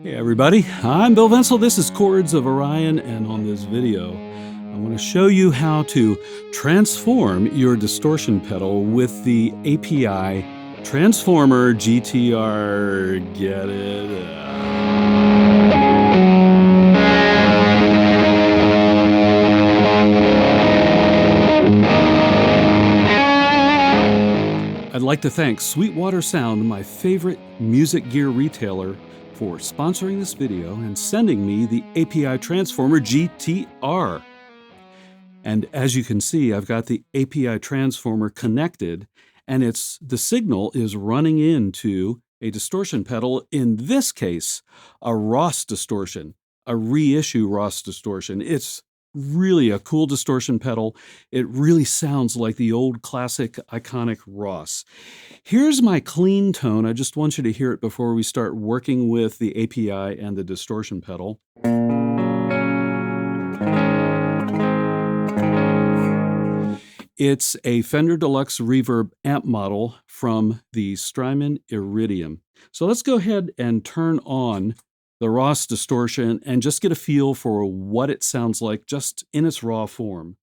Hey everybody, I'm Bill Vencil. This is Chords of Orion, and on this video, I want to show you how to transform your distortion pedal with the API Tranzformer GTR. Get it? I'd like to thank Sweetwater Sound, my favorite music gear retailer, for sponsoring this video and sending me the API Tranzformer GTR. And as you can see, I've got the API Tranzformer connected, and the signal is running into a distortion pedal, in this case, a Ross distortion, a reissue Ross distortion. It's really a cool distortion pedal. It really sounds like the old classic iconic Ross. Here's my clean tone. I just want you to hear it before we start working with the API and the distortion pedal. It's a Fender Deluxe Reverb amp model from the Strymon Iridium. So let's go ahead and turn on the Ross distortion and just get a feel for what it sounds like just in its raw form.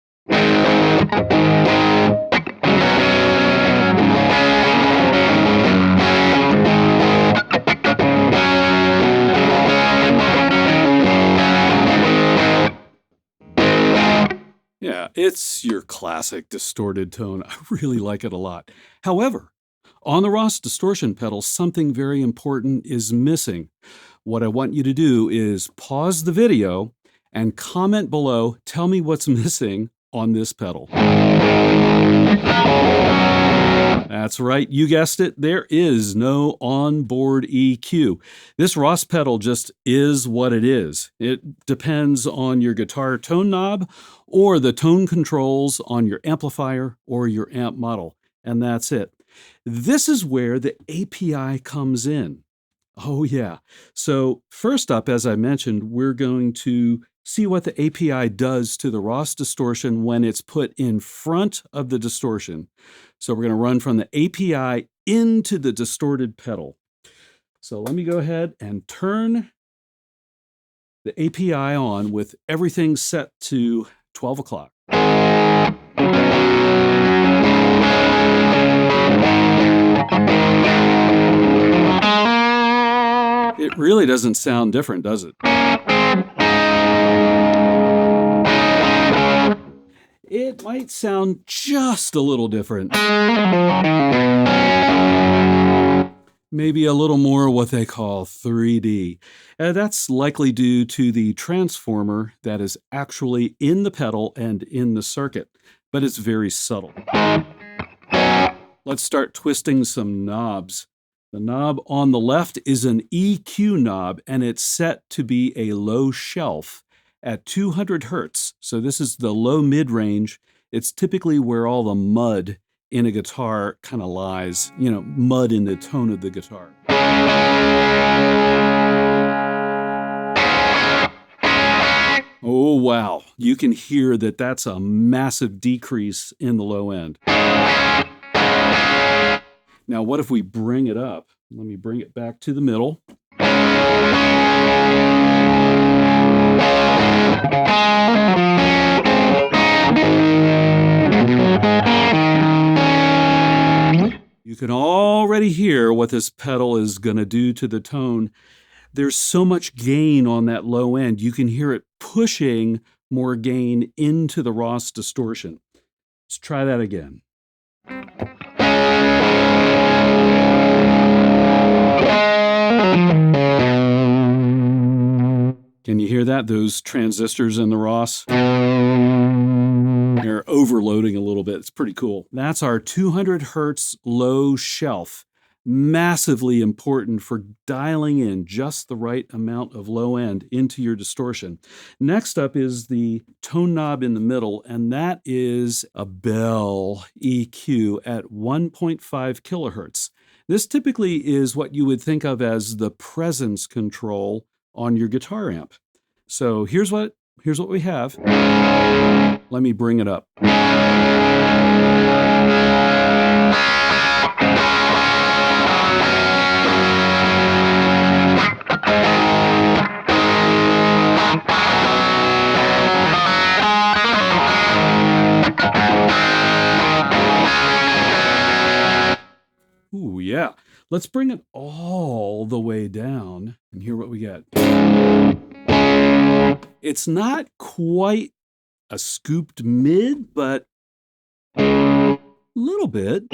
Yeah, it's your classic distorted tone. I really like it a lot. However, on the Ross distortion pedal, something very important is missing. What I want you to do is pause the video and comment below, tell me what's missing on this pedal. That's right, you guessed it, there is no onboard EQ. This Ross pedal just is what it is. It depends on your guitar tone knob or the tone controls on your amplifier or your amp model, and that's it. This is where the API comes in. Oh yeah. So first up, as I mentioned, we're going to see what the API does to the Ross distortion when it's put in front of the distortion. So we're going to run from the API into the distorted pedal. So let me go ahead and turn the API on with everything set to 12 o'clock. It really doesn't sound different, does it? It might sound just a little different. Maybe a little more what they call 3D. That's likely due to the transformer that is actually in the pedal and in the circuit, but it's very subtle. Let's start twisting some knobs. The knob on the left is an EQ knob, and it's set to be a low shelf at 200 hertz. So this is the low mid-range. It's typically where all the mud in a guitar kind of lies, you know, mud in the tone of the guitar. Oh, wow. You can hear that that's a massive decrease in the low end. Now, what if we bring it up? Let me bring it back to the middle. You can already hear what this pedal is going to do to the tone. There's so much gain on that low end. You can hear it pushing more gain into the Ross distortion. Let's try that again. Can you hear that? Those transistors in the Ross? They're overloading a little bit. It's pretty cool. That's our 200 hertz low shelf. Massively important for dialing in just the right amount of low end into your distortion. Next up is the tone knob in the middle, and that is a Bell EQ at 1.5 kilohertz. This typically is what you would think of as the presence control on your guitar amp. So here's what we have. Let me bring it up. Let's bring it all the way down and hear what we get. It's not quite a scooped mid, but a little bit.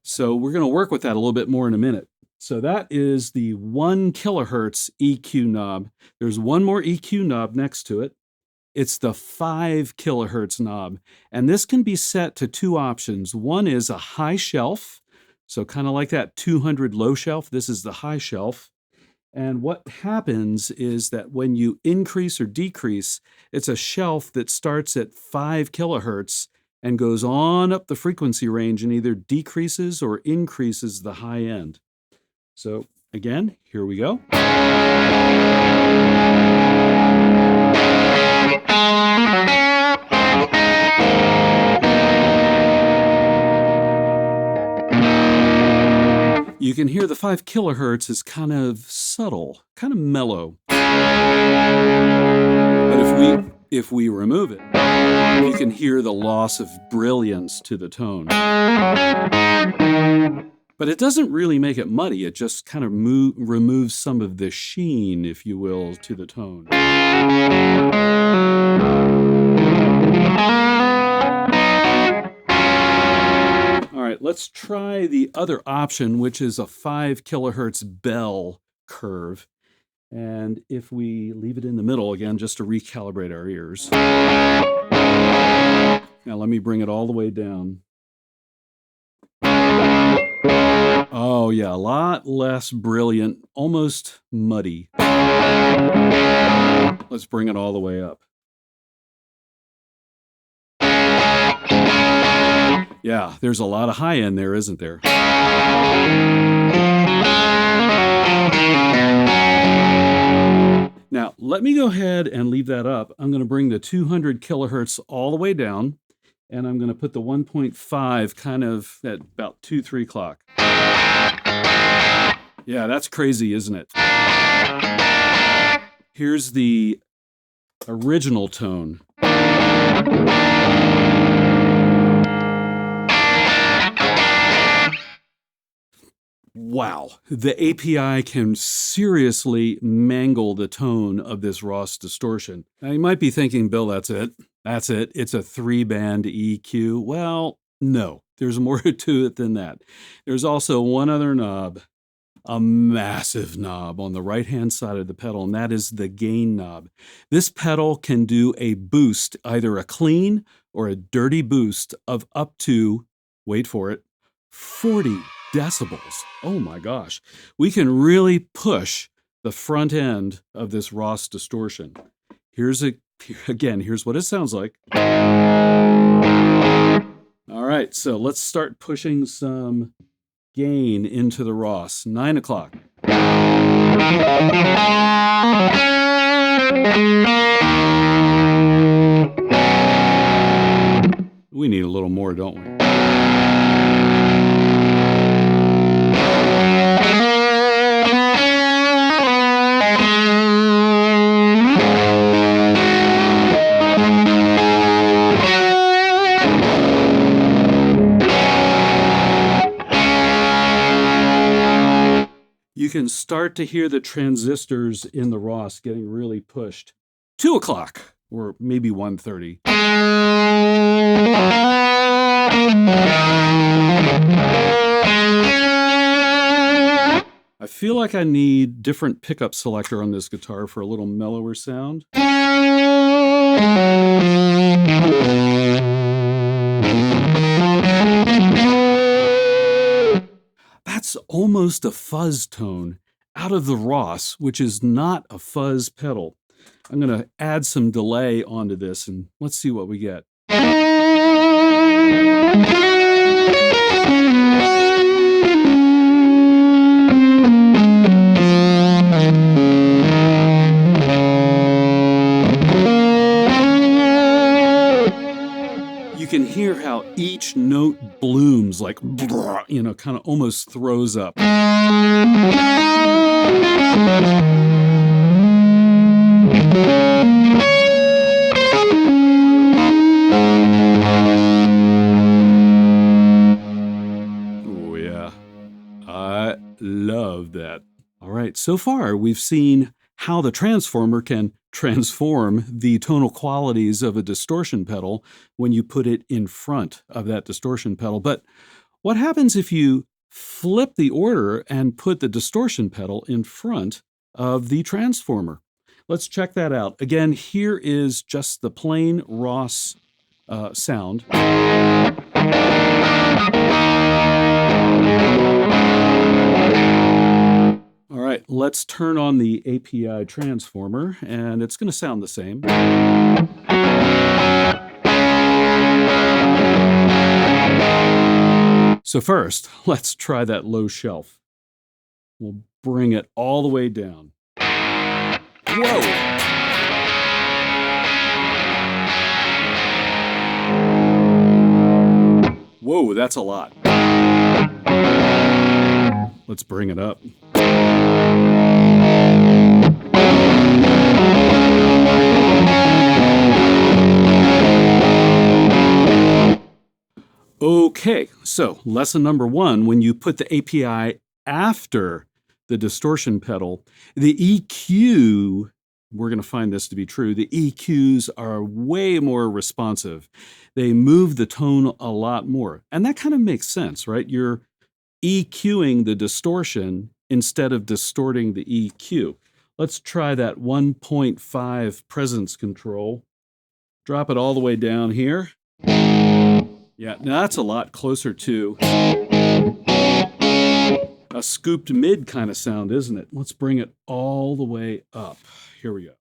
So we're going to work with that a little bit more in a minute. So that is the 1 kilohertz EQ knob. There's one more EQ knob next to it. It's the 5 kilohertz knob. And this can be set to two options. One is a high shelf, so kind of like that 200 low shelf. This is the high shelf. And what happens is that when you increase or decrease, it's a shelf that starts at 5 kilohertz and goes on up the frequency range and either decreases or increases the high end. So again, here we go. You can hear the 5 kilohertz is kind of subtle, kind of mellow. But if we remove it, you can hear the loss of brilliance to the tone. But it doesn't really make it muddy. It just kind of removes some of the sheen, if you will, to the tone. All right, let's try the other option, which is a 5 kilohertz bell curve. And if we leave it in the middle again, just to recalibrate our ears. Now let me bring it all the way down. Oh yeah, a lot less brilliant, almost muddy. Let's bring it all the way up. Yeah, there's a lot of high end there, isn't there? Now, let me go ahead and leave that up. I'm going to bring the 200 kilohertz all the way down, and I'm going to put the 1.5 kind of at about 2, 3 o'clock. Yeah, that's crazy, isn't it? Here's the original tone. Wow, the API can seriously mangle the tone of this Ross distortion. Now you might be thinking, Bill, that's it. It's a 3-band EQ. Well, no, there's more to it than that. There's also one other knob, a massive knob on the right-hand side of the pedal, and that is the gain knob. This pedal can do a boost, either a clean or a dirty boost of up to, wait for it, 40 decibels. Oh my gosh. We can really push the front end of this Ross distortion. Here's what it sounds like. All right, so let's start pushing some gain into the Ross. 9 o'clock. We need a little more, don't we? You can start to hear the transistors in the Ross getting really pushed. 2 o'clock, or maybe 1:30. I feel like I need different pickup selector on this guitar for a little mellower sound. That's almost a fuzz tone out of the Ross, which is not a fuzz pedal. I'm going to add some delay onto this and let's see what we get. You can hear how each note blooms, like, you know, kind of almost throws up. I love that. All right, so far we've seen how the transformer can transform the tonal qualities of a distortion pedal when you put it in front of that distortion pedal. But what happens if you flip the order and put the distortion pedal in front of the transformer? Let's check that out. Again, here is just the plain Ross sound. All right, let's turn on the API transformer, and it's going to sound the same. So first, let's try that low shelf. We'll bring it all the way down. Whoa! Whoa, that's a lot. Let's bring it up. Okay, so lesson number 1, when you put the API after the distortion pedal, the EQ, we're going to find this to be true, the EQs are way more responsive. They move the tone a lot more. And that kind of makes sense, right? You're EQing the distortion instead of distorting the EQ. Let's try that 1.5 presence control. Drop it all the way down here. Yeah, now that's a lot closer to a scooped mid kind of sound, isn't it? Let's bring it all the way up. Here we go.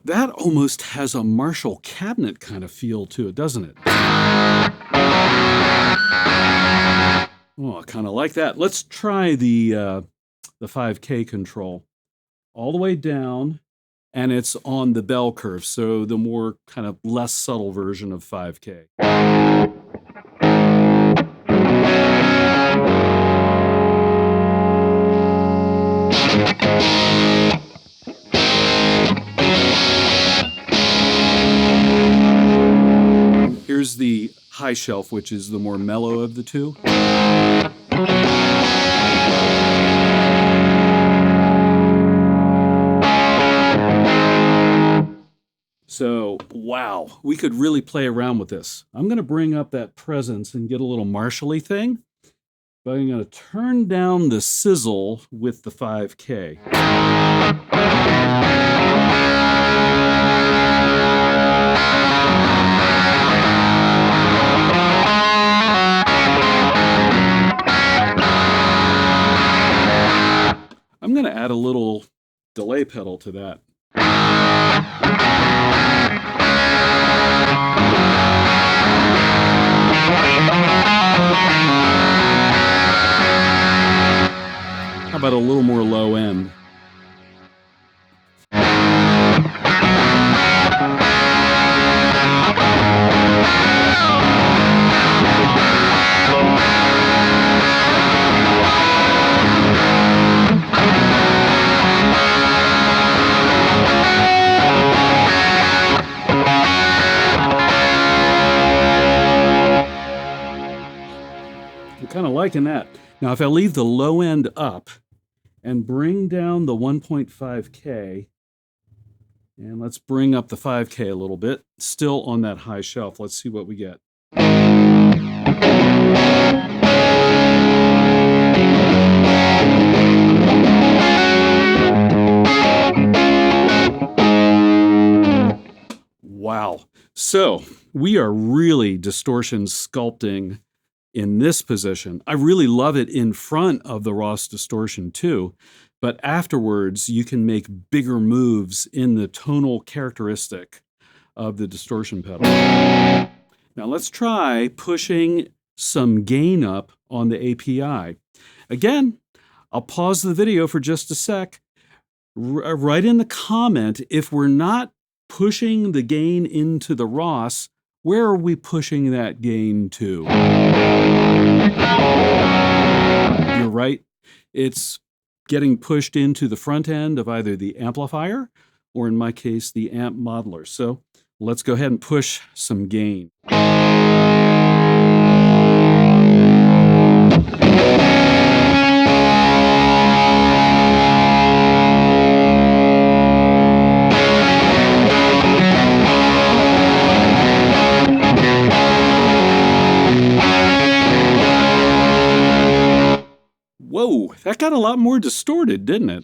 That almost has a Marshall cabinet kind of feel to it, doesn't it? Oh, I kind of like that. Let's try the 5K control. All the way down, and it's on the bell curve, so the more kind of less subtle version of 5K. Here's the high shelf, which is the more mellow of the two. So, wow, we could really play around with this. I'm going to bring up that presence and get a little Marshall-y thing, but I'm going to turn down the sizzle with the 5K. I'm going to add a little delay pedal to that. How about a little more low end? I'm kind of liking that. Now, if I leave the low end up and bring down the 1.5K, and let's bring up the 5K a little bit, still on that high shelf. Let's see what we get. Wow. So we are really distortion sculpting in this position. I really love it in front of the Ross distortion too, but afterwards you can make bigger moves in the tonal characteristic of the distortion pedal. Now let's try pushing some gain up on the API. Again, I'll pause the video for just a sec. Write in the comment if we're not pushing the gain into the Ross, where are we pushing that gain to? You're right. It's getting pushed into the front end of either the amplifier or, in my case, the amp modeler. So let's go ahead and push some gain. Whoa, that got a lot more distorted, didn't it?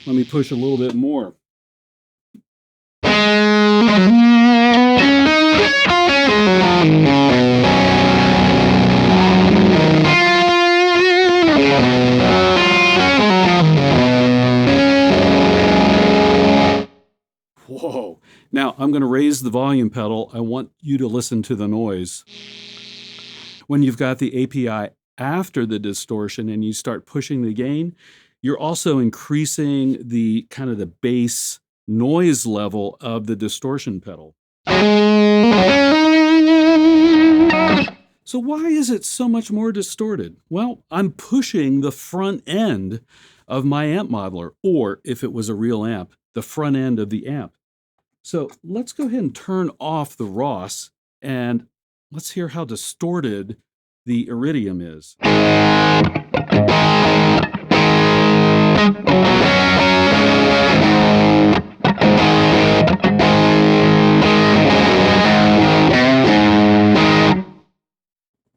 Let me push a little bit more. Whoa. Now I'm going to raise the volume pedal. I want you to listen to the noise. When you've got the API after the distortion and you start pushing the gain, you're also increasing the kind of the bass noise level of the distortion pedal. So why is it so much more distorted? Well, I'm pushing the front end of my amp modeler, or if it was a real amp, the front end of the amp. So let's go ahead and turn off the Ross and let's hear how distorted the Iridium is.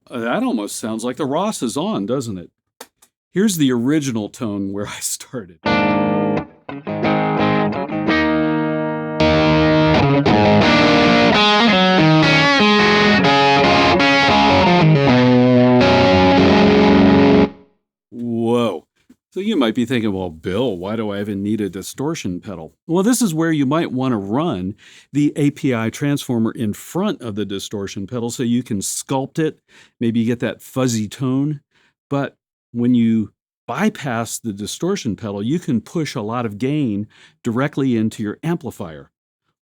That almost sounds like the Ross is on, doesn't it? Here's the original tone where I started. Whoa. So you might be thinking, well, Bill, why do I even need a distortion pedal? Well, this is where you might want to run the API transformer in front of the distortion pedal so you can sculpt it. Maybe you get that fuzzy tone. But when you bypass the distortion pedal, you can push a lot of gain directly into your amplifier.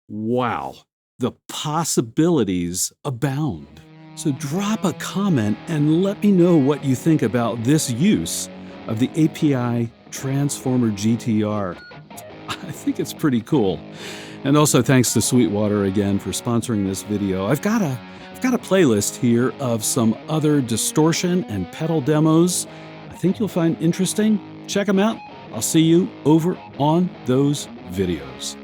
Wow, the possibilities abound. So drop a comment and let me know what you think about this use of the API Transformer GTR. I think it's pretty cool. And also thanks to Sweetwater again for sponsoring this video. I've got a playlist here of some other distortion and pedal demos I think you'll find interesting. Check them out. I'll see you over on those videos.